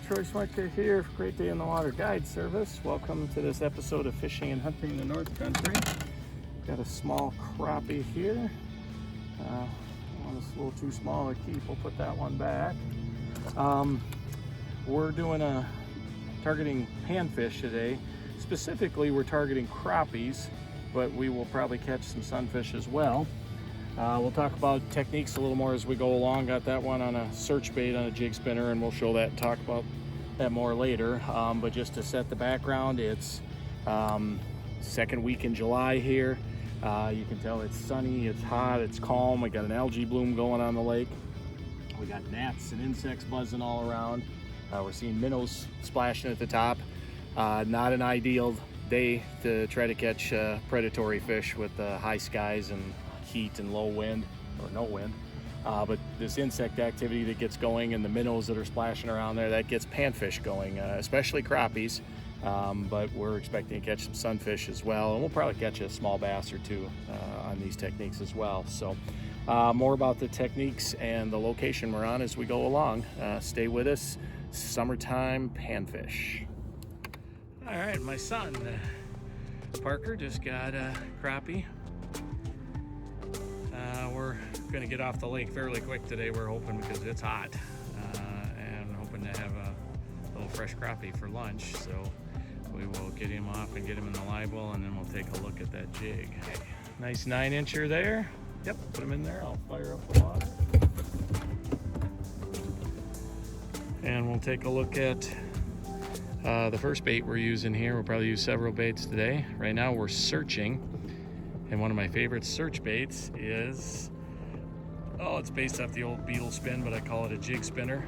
Troy Schwenker here for Great Day in the Water Guide Service. Welcome to this episode of Fishing and Hunting in the North Country. Got a small crappie here. One is a little too small to keep. We'll put that one back. We're doing targeting panfish today. Specifically, we're targeting crappies, but we will probably catch some sunfish as well. We'll talk about techniques a little more as we go along. Got that one on a search bait on a jig spinner, and we'll show that and talk about that more later. But just to set the background, it's second week in July here. You can tell it's sunny, it's hot, it's calm. We got an algae bloom going on the lake. We got gnats and insects buzzing all around. We're seeing minnows splashing at the top. Not an ideal day to try to catch predatory fish with high skies and heat and low wind, or no wind. But this insect activity that gets going and the minnows that are splashing around there, that gets panfish going, especially crappies. But we're expecting to catch some sunfish as well, and we'll probably catch a small bass or two on these techniques as well. So more about the techniques and the location we're on as we go along. Stay with us. Summertime panfish. All right, my son Parker just got a crappie. We're gonna get off the lake fairly quick today, we're hoping, because it's hot, and hoping to have a little fresh crappie for lunch. So we will get him off and get him in the live well, and then we'll take a look at that jig. Okay. Nice 9-incher there. Yep, put him in there. I'll fire up the water. And we'll take a look at the first bait we're using here. We'll probably use several baits today. Right now we're searching, and one of my favorite search baits is, it's based off the old beetle spin, but I call it a jig spinner.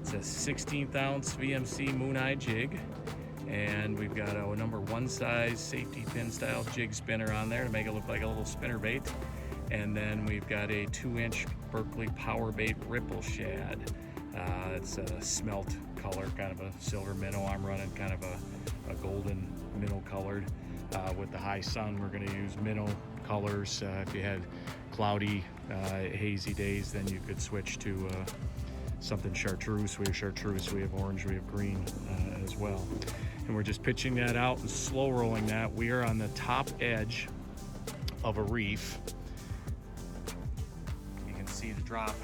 It's a 16th ounce VMC Moon Eye jig, and we've got a number 1 size safety pin style jig spinner on there to make it look like a little spinner bait. And then we've got a 2-inch Berkley Power Bait Ripple Shad. It's a smelt color, kind of a silver minnow. I'm running kind of a golden minnow colored. With the high sun, we're going to use minnow colors. If you had cloudy, hazy days, then you could switch to something chartreuse. We have chartreuse, we have orange, we have green as well. And we're just pitching that out and slow rolling that. We are on the top edge of a reef. You can see the drop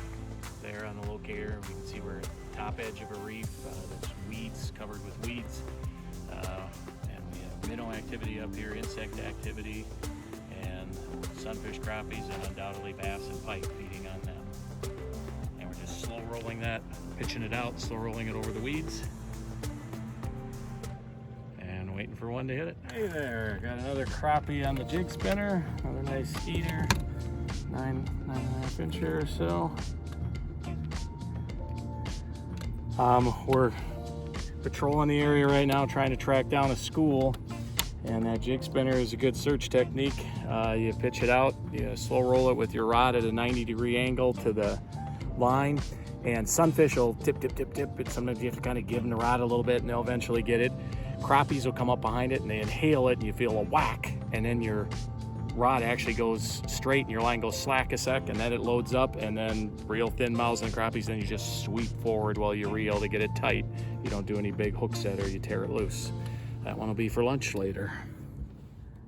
there on the locator. We can see we're at the top edge of a reef that's weeds, covered with weeds. And we have minnow activity up here, insect activity, and sunfish, crappies, and undoubtedly bass and pike feeding on them. And we're just slow rolling that, pitching it out, slow rolling it over the weeds, and waiting for one to hit it. Hey there, got another crappie on the jig spinner, another nice eater, 9.5 incher or so. We're patrolling the area right now, trying to track down a school, and that jig spinner is a good search technique. You pitch it out, you slow roll it with your rod at a 90-degree angle to the line, and sunfish will tip, tip, tip, tip, and sometimes you have to kind of give them the rod a little bit, and they'll eventually get it. Crappies will come up behind it, and they inhale it, and you feel a whack, and then your rod actually goes straight and your line goes slack a sec, and then it loads up, and then real thin mouths and crappies, then you just sweep forward while you reel to get it tight. You don't do any big hook set or you tear it loose. That one will be for lunch later.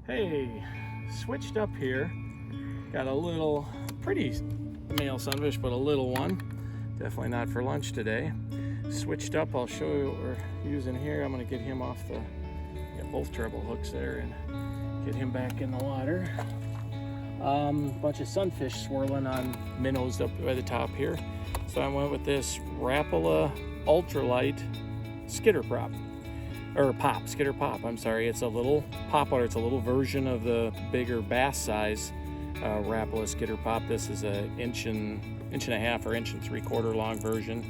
Hey, switched up here. Got a little pretty male sunfish, but a little one. Definitely not for lunch today. Switched up, I'll show you what we're using here. I'm gonna get him off both treble hooks there and get him back in the water. Bunch of sunfish swirling on minnows up by the top here. So I went with this Rapala Ultralight skitter pop. Skitter pop, I'm sorry. It's a little pop water. It's a little version of the bigger bass size Rapala skitter pop. This is an inch and a half or inch and 3/4 long version.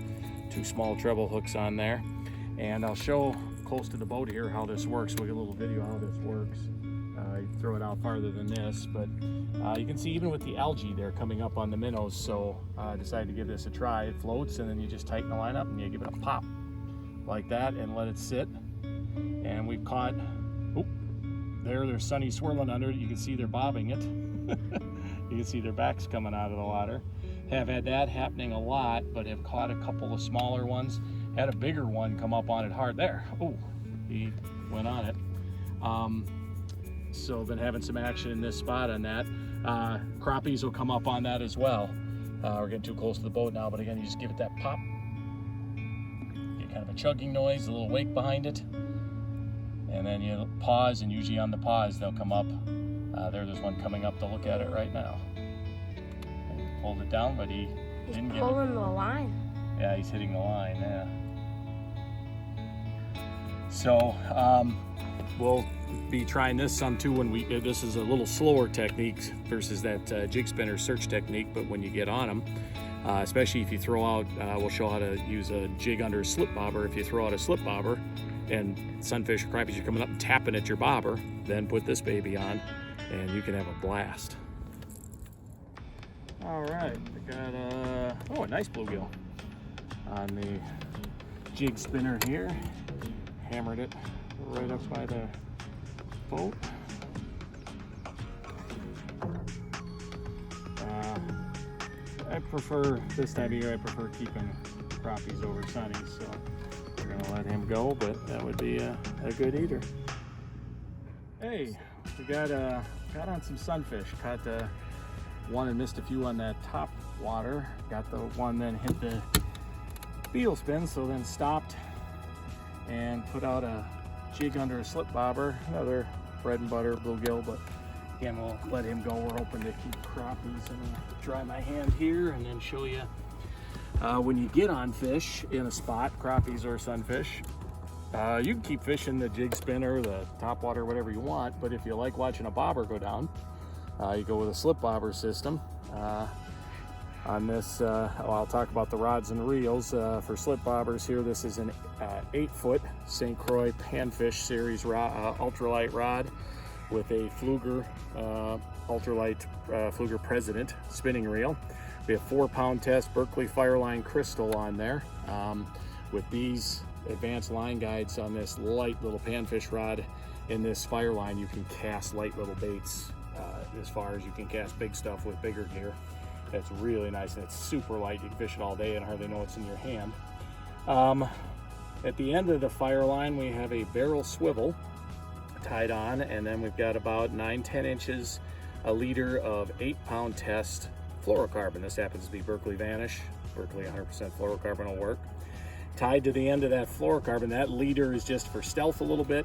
2 small treble hooks on there. And I'll show close to the boat here how this works. We'll get a little video how this works. You throw it out farther than this, but you can see even with the algae there coming up on the minnows, so I decided to give this a try. It floats, and then you just tighten the line up and you give it a pop like that and let it sit. And we've caught, there's sunny swirling under it. You can see they're bobbing it. You can see their backs coming out of the water. Have had that happening a lot, but have caught a couple of smaller ones Had a bigger one come up on it hard there. Oh, he went on it. So been having some action in this spot on that. Crappies will come up on that as well. We're getting too close to the boat now, but again, you just give it that pop. Get kind of a chugging noise, a little wake behind it. And then you pause, and usually on the pause, they'll come up. There's one coming up to look at it right now. And he pulled it down, but he didn't get it. He's pulling the line. Yeah, he's hitting the line, yeah. So, we'll be trying this some too when this is a little slower technique versus that jig spinner search technique, but when you get on them, especially if you throw out, we'll show how to use a jig under a slip bobber. If you throw out a slip bobber and sunfish or crappies are coming up and tapping at your bobber, then put this baby on and you can have a blast. All right, I got a nice bluegill on the jig spinner here. Hammered it right up by the boat. I prefer, this time of year, I prefer keeping crappies over sunnies, so we're gonna let him go, but that would be a good eater. Hey, we got on some sunfish. Caught one and missed a few on that top water. Got the one then hit the beetle spin, so then stopped and put out a jig under a slip bobber, another bread and butter bluegill, but again, we'll let him go. We're hoping to keep crappies. I'm gonna dry my hand here and then show you when you get on fish in a spot, crappies or sunfish, you can keep fishing the jig spinner, the top water, whatever you want, but if you like watching a bobber go down, you go with a slip bobber system. On this, I'll talk about the rods and reels. For slip bobbers here, this is an 8-foot St. Croix Panfish series ultralight rod with a Fluger ultralight Fluger President spinning reel. We have 4-pound test Berkley Fireline crystal on there. With these advanced line guides on this light little panfish rod in this Fireline, you can cast light little baits as far as you can cast big stuff with bigger gear. That's really nice, and it's super light. You can fish it all day and hardly know what's in your hand. At the end of the Fireline, we have a barrel swivel tied on, and then we've got about 9-10 inches, a liter of 8-pound test fluorocarbon. This happens to be Berkley Vanish. Berkley 100% fluorocarbon will work. Tied to the end of that fluorocarbon, that leader is just for stealth a little bit,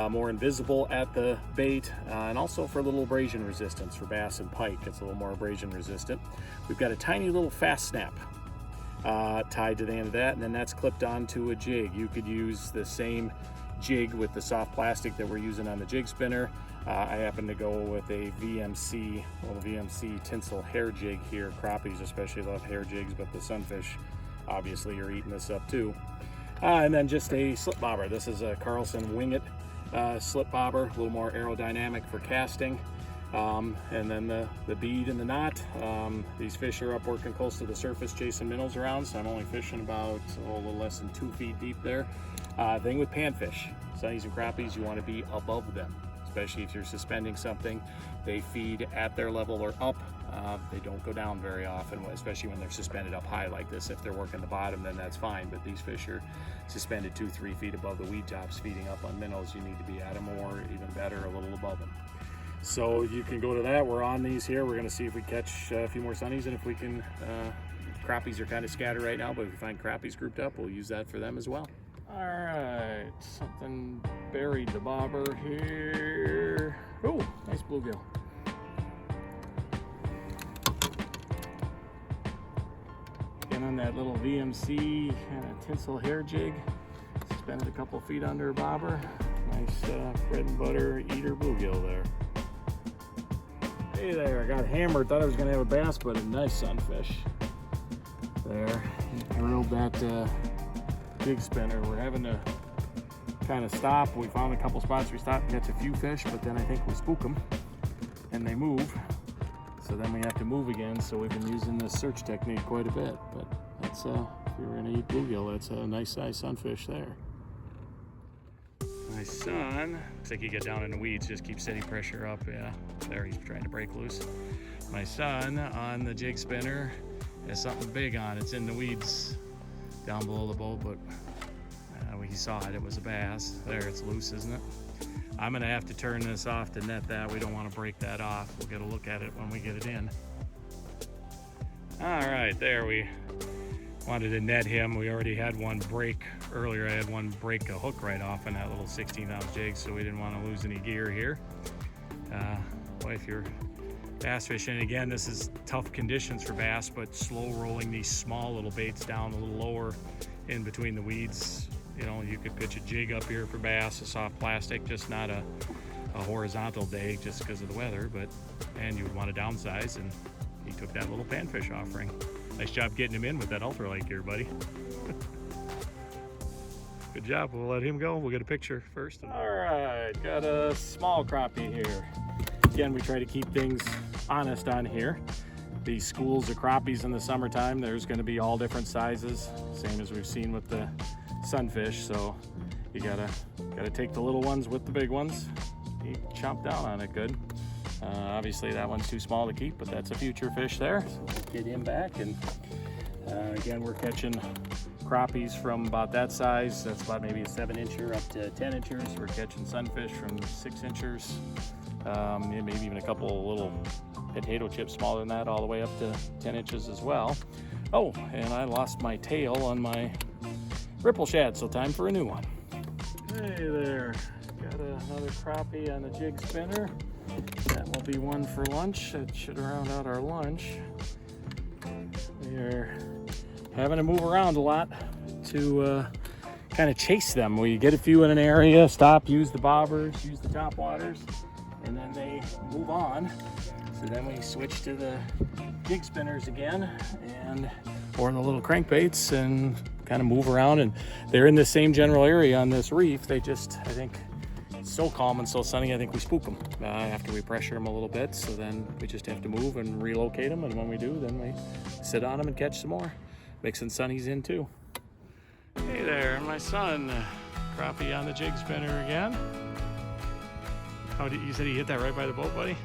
more invisible at the bait, and also for a little abrasion resistance for bass and pike. It's a little more abrasion resistant. We've got a tiny little fast snap tied to the end of that, and then that's clipped onto a jig. You could use the same jig with the soft plastic that we're using on the jig spinner. I happen to go with a VMC, little VMC tinsel hair jig here. Crappies especially love hair jigs, but the sunfish obviously are eating this up too. And then just a slip bobber. This is a Carlson Wing It slip bobber, a little more aerodynamic for casting. And then the bead and the knot. These fish are up working close to the surface chasing minnows around, so I'm only fishing about a little less than 2 feet deep there. Thing with panfish, sunnies and crappies, you want to be above them, especially if you're suspending something. They feed at their level or up. They don't go down very often, especially when they're suspended up high like this. If they're working the bottom, then that's fine, but these fish are suspended 2-3 feet above the weed tops feeding up on minnows. You need to be at them, or even better, a little above them. So you can go to that. We're on these here. We're going to see if we catch a few more sunnies, and if we can, crappies are kind of scattered right now, but if we find crappies grouped up, we'll use that for them as well. All right, something buried the bobber here. Oh, nice bluegill. Again on that little VMC kind of tinsel hair jig, suspended a couple feet under a bobber. Nice bread and butter eater bluegill there. Hey there, I got hammered. Thought I was gonna have a bass, but a nice sunfish. There, drilled that jig spinner. We're having to kind of stop. We found a couple spots we stopped and catch a few fish, but then I think we spook them and they move. So then we have to move again. So we've been using this search technique quite a bit, but that's, if you're gonna eat bluegill, that's a nice size sunfish there. My son, looks like you get down in the weeds, just keep steady pressure up. Yeah, there he's trying to break loose. My son on the jig spinner has something big on. It's in the weeds down below the boat, but he saw it. It was a bass. There, it's loose, isn't it? I'm gonna have to turn this off to net that. We don't want to break that off. We'll get a look at it when we get it in. All right, there, we wanted to net him. We already had one break earlier. I had one break a hook right off in that little 16-ounce jig, so we didn't want to lose any gear here. Boy, if you're bass fishing, again, this is tough conditions for bass, but slow rolling these small little baits down a little lower in between the weeds. You know, you could pitch a jig up here for bass, a soft plastic, just not a horizontal day just because of the weather, but, and you would want to downsize, and he took that little panfish offering. Nice job getting him in with that ultralight gear, buddy. Good job. We'll let him go. We'll get a picture first. All right, got a small crappie here. Again, we try to keep things honest on here. These schools of crappies in the summertime, there's going to be all different sizes, same as we've seen with the sunfish. So you gotta take the little ones with the big ones. You chomp down on it good. Obviously that one's too small to keep, but that's a future fish there. So we'll get him back. And again, we're catching crappies from about that size. That's about maybe a 7-incher up to 10 inches. We're catching sunfish from 6 inches. Maybe even a couple of little potato chips smaller than that, all the way up to 10 inches as well. Oh, and I lost my tail on my ripple shad, so time for a new one. Hey there, got another crappie on the jig spinner. That will be one for lunch. That should round out our lunch. We are having to move around a lot to kind of chase them. We get a few in an area, stop, use the bobbers, use the top waters, and then they move on. So then we switch to the jig spinners again, or the little crankbaits, and kind of move around. And they're in the same general area on this reef. They just, I think, it's so calm and so sunny, I think we spook them after we pressure them a little bit. So then we just have to move and relocate them. And when we do, then we sit on them and catch some more. Mixing sunnies in too. Hey there, my son, crappie on the jig spinner again. Oh, you said he hit that right by the boat, buddy?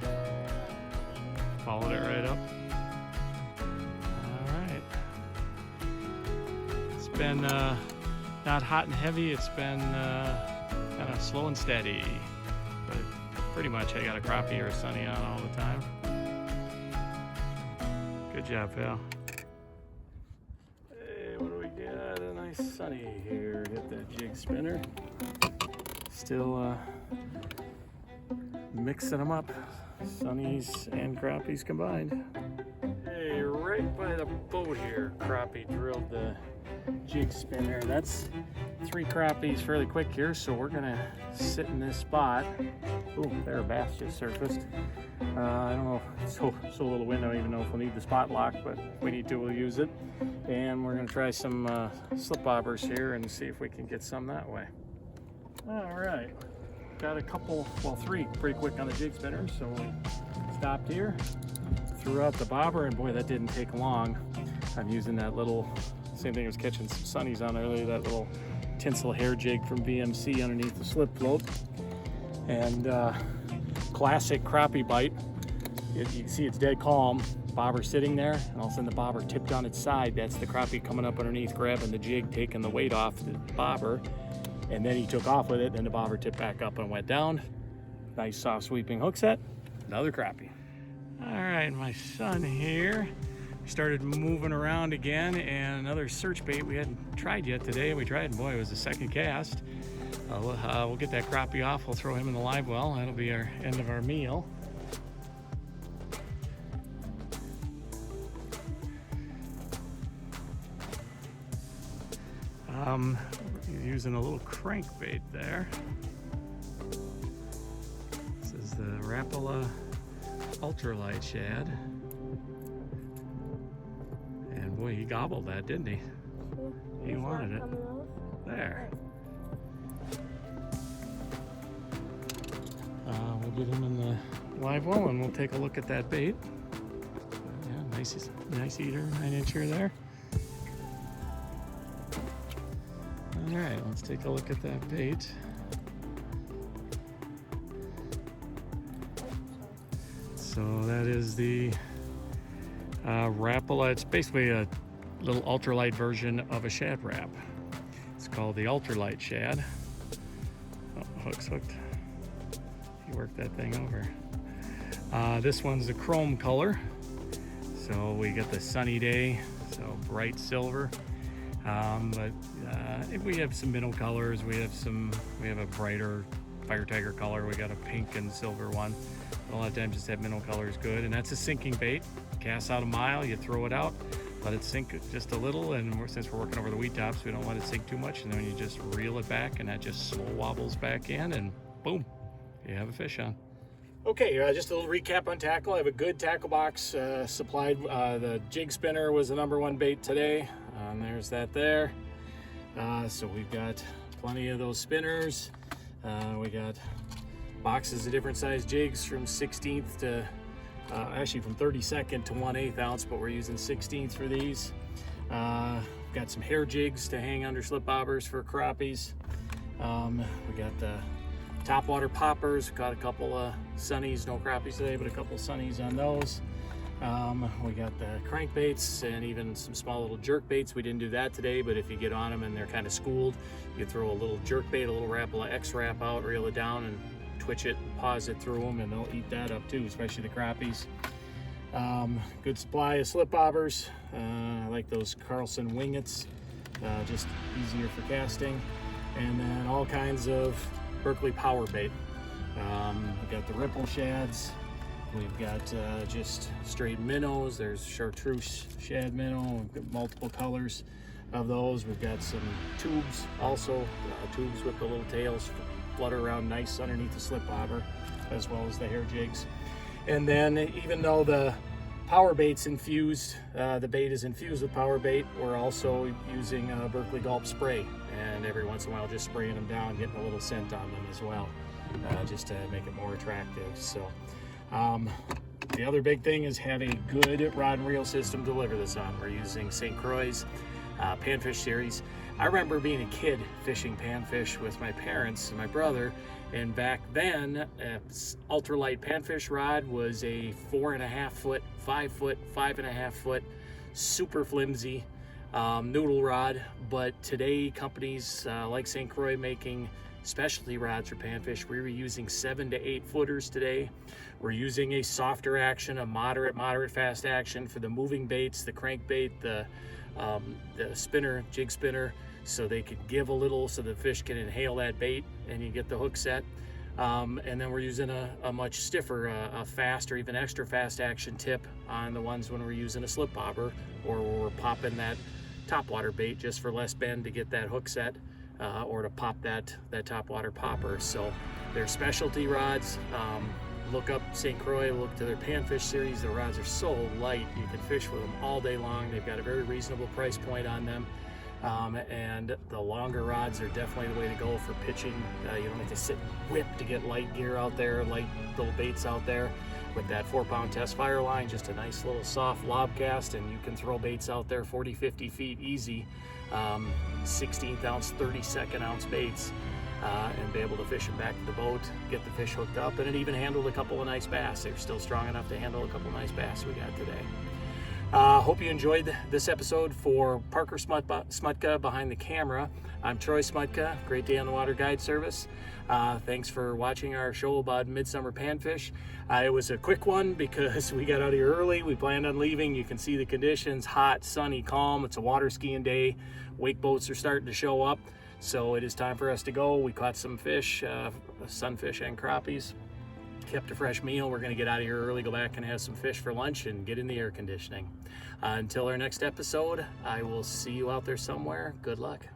Followed it right up. All right. It's been not hot and heavy. It's been kind of slow and steady. But pretty much I got a crappie or a sunny on all the time. Good job, pal. Hey, what do we got? A nice sunny here. Hit that jig spinner. Still mixing them up. Sunnies and crappies combined. Hey, right by the boat here, crappie drilled the jig spinner. That's 3 crappies fairly quick here, so we're gonna sit in this spot. Oh, there, a bass just surfaced. I don't know, so little wind, I don't even know if we'll need the spot lock, but if we need to, we'll use it. And we're gonna try some slip bobbers here and see if we can get some that way. All right. Got a couple, well, 3 pretty quick on the jig spinner, so we stopped here, threw out the bobber, and boy, that didn't take long. I'm using that little, same thing I was catching some sunnies on earlier, that little tinsel hair jig from BMC underneath the slip float. And classic crappie bite. You can see it's dead calm, bobber sitting there, and all of a sudden the bobber tipped on its side. That's the crappie coming up underneath, grabbing the jig, taking the weight off the bobber. And then he took off with it, and the bobber tipped back up and went down. Nice soft sweeping hook set, another crappie. All right, my son here started moving around again, and another search bait we hadn't tried yet today. We tried, and boy, it was the second cast. We'll get that crappie off. We'll throw him in the live well. That'll be our end of our meal. Using a little crankbait there. This is the Rapala ultralight shad. And boy, he gobbled that, didn't he? He wanted it. There. We'll get him in the live well and we'll take a look at that bait. Yeah, nice eater, 9-incher there. All right, let's take a look at that bait. So that is the Rapala. It's basically a little ultralight version of a shad wrap. It's called the ultralight shad. Oh, hook's hooked. You work that thing over. This one's the chrome color. So we got the sunny day, so bright silver. But we have some middle colors. We have a brighter fire tiger color. We got a pink and silver one. A lot of times just that middle color is good, and that's a sinking bait. Cast out a mile, you throw it out, let it sink just a little, and since we're working over the weed tops, we don't let it sink too much, and then you just reel it back, and that just slow wobbles back in, and boom, you have a fish on. Okay, just a little recap on tackle. I have a good tackle box supplied. The jig spinner was the #1 bait today. There's that there. So we've got plenty of those spinners. We got boxes of different size jigs from 16th to actually from 32nd to 1/8 ounce, but we're using 16th for these. Got some hair jigs to hang under slip bobbers for crappies. We got the topwater poppers. Got a couple of sunnies, no crappies today, but a couple of sunnies on those. We got the crankbaits and even some small little jerk baits. We didn't do that today, but if you get on them and they're kind of schooled, you throw a little jerk bait, a little wrap, a X wrap out, reel it down, and twitch it, pause it through them, and they'll eat that up too, especially the crappies. Good supply of slip bobbers. I like those Carlson wingets, just easier for casting. And then all kinds of Berkeley power bait. We've got the ripple shads. We've got just straight minnows. There's chartreuse shad minnow. We've got multiple colors of those. We've got some tubes also, tubes with the little tails flutter around nice underneath the slip bobber, as well as the hair jigs. And then even though the power bait's infused, the bait is infused with power bait, we're also using Berkeley Gulp spray, and every once in a while just spraying them down, getting a little scent on them as well, just to make it more attractive. So the other big thing is have a good rod and reel system to deliver this on. We're using St. Croix's Panfish series. I remember being a kid fishing panfish with my parents and my brother, and back then ultralight panfish rod was a 4.5 foot, 5 foot, 5.5 foot, super flimsy noodle rod. But today companies like St. Croix making specialty rods for panfish. We were using 7 to 8 footers today. We're using a softer action, a moderate fast action for the moving baits, the crankbait, the spinner, jig spinner, so they could give a little so the fish can inhale that bait and you get the hook set. And then we're using a much stiffer, a fast or even extra fast action tip on the ones when we're using a slip bobber, or we're popping that topwater bait just for less bend to get that hook set, or to pop that topwater popper. So they're specialty rods. Look up St. Croix, look to their Panfish series. The rods are so light, you can fish with them all day long. They've got a very reasonable price point on them. And the longer rods are definitely the way to go for pitching. You don't have to sit and whip to get light gear out there, light little baits out there. With that 4-pound test fire line, just a nice little soft lob cast, and you can throw baits out there 40, 50 feet easy. 16th ounce, 32nd ounce baits. And be able to fish them back to the boat, get the fish hooked up, and it even handled a couple of nice bass. They're still strong enough to handle a couple of nice bass we got today. Hope you enjoyed this episode. For Parker Smutka behind the camera, I'm Troy Smutka, Great Day on the Water Guide Service. Thanks for watching our show about midsummer panfish. It was a quick one because we got out here early. We planned on leaving. You can see the conditions, hot, sunny, calm. It's a water skiing day. Wake boats are starting to show up. So it is time for us to go. We caught some fish, sunfish and crappies. Kept a fresh meal. We're going to get out of here early, go back and have some fish for lunch, and get in the air conditioning. Until our next episode, I will see you out there somewhere. Good luck.